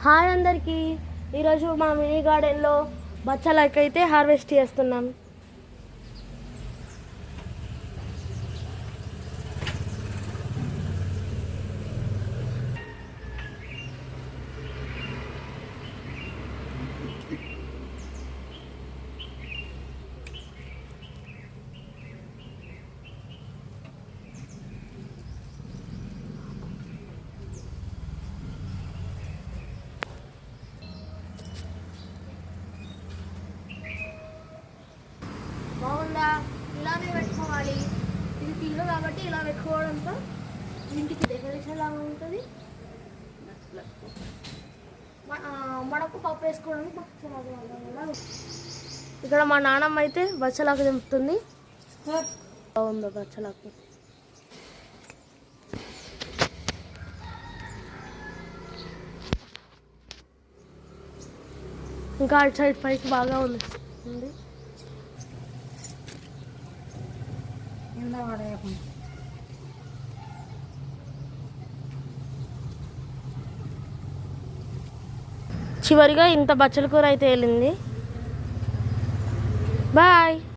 Hi అందరికీ. ఈరోజు మా మినీ గార్డెన్లో బచ్చలకైతే హార్వెస్ట్ చేస్తున్నాం. బాగుందా? ఇలానే పెట్టుకోవాలి. ఇది తీరు కాబట్టి ఇలా పెట్టుకోవడంతో ఇంటికి డెకరేషన్ లాగా ఉంటుంది. మనకు పప్పు వేసుకోవడానికి ఇక్కడ మా నాన్నమ్మ అయితే బచ్చలాకు దింపుతుంది. బాగుందో బచ్చలాకు. ఇంకా అటు సైడ్ పైకి బాగా ఉంది. చివరిగా ఇంత బచ్చల కూర అయితే వెళ్ళింది. బాయ్.